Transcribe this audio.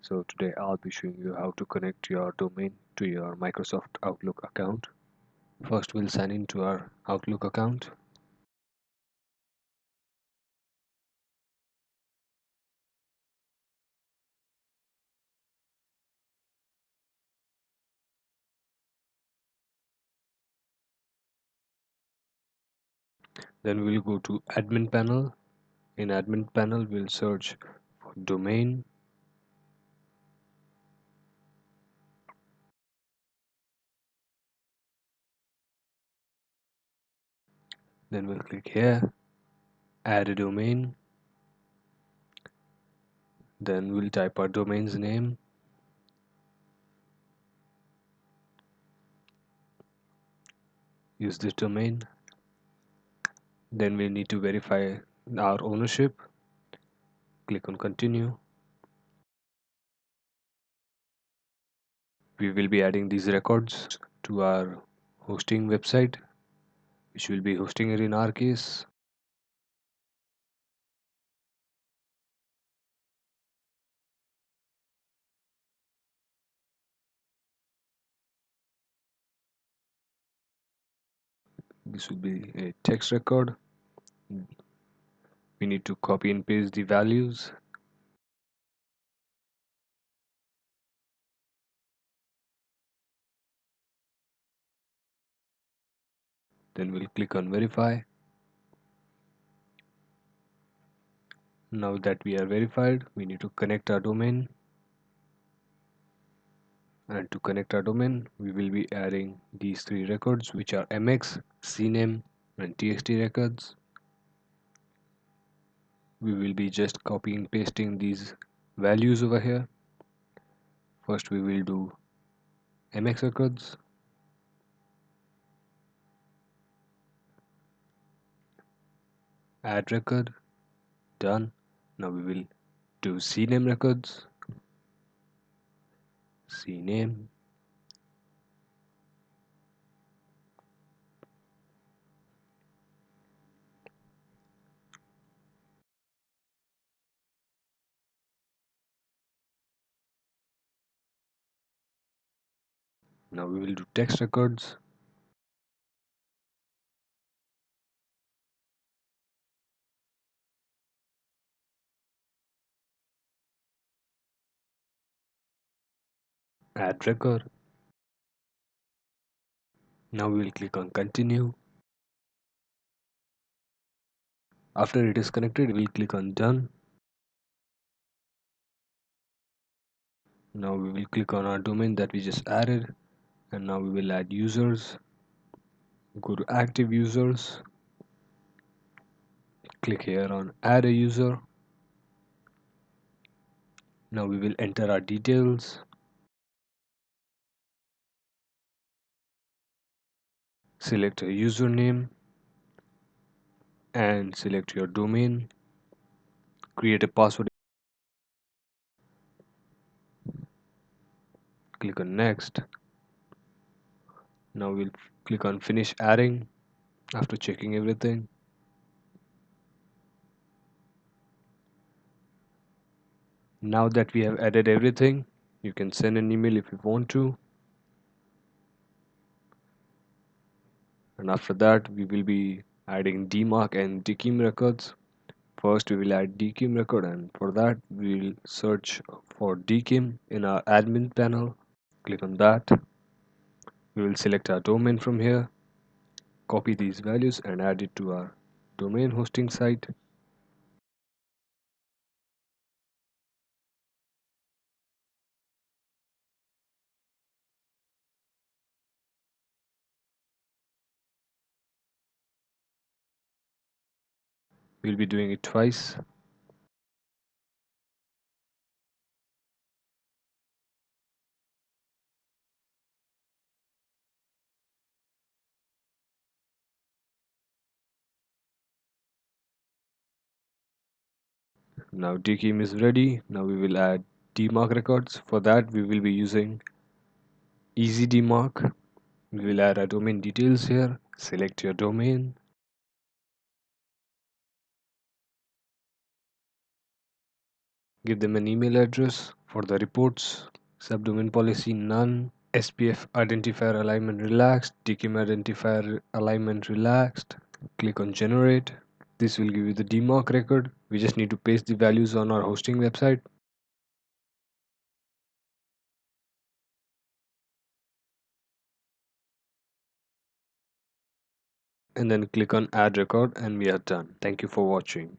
So today I'll be showing you how to connect your domain to your Microsoft Outlook account. First we'll sign into our Outlook account. Then we'll go to admin panel. In admin panel we'll search for domain. Then we'll click here, add a domain. Then we'll type our domain's name. Use this domain. Then we need to verify our ownership. Click on continue. We will be adding these records to our hosting website, which will be hosting it in our case. This will be a text record. We need to copy and paste the values. Then we'll click on verify. Now that we are verified, we need to connect our domain. And to connect our domain, we will be adding these three records, which are MX, CNAME, and TXT records. We will be just copying and pasting these values over here. First we will do MX records. Add record. Done. Now we will do CNAME records. CNAME. Now we will do text records. Add record. Now we will click on continue. After it is connected, we will click on done. Now we will click on our domain that we just added, and now we will add users. Go to active users. Click here on add a user. Now we will enter our details. Select a username and select your domain. Create a password. Click on next. Now we'll click on finish adding after checking everything. Now that we have added everything, you can send an email if you want to. And after that, we will be adding DMARC and DKIM records. First, we will add DKIM record, and for that, we will search for DKIM in our admin panel. Click on that. We will select our domain from here, copy these values, and add it to our domain hosting site. We'll be doing it twice. Now DKIM is ready. Now we will add DMARC records. For that, we will be using Easy DMARC. We will add our domain details here. Select your domain. Give them an email address. For the reports, subdomain policy none, SPF identifier alignment relaxed, DKIM identifier alignment relaxed. Click on generate. This will give you the DMARC record. We just need to paste the values on our hosting website. And then click on add record and we are done. Thank you for watching.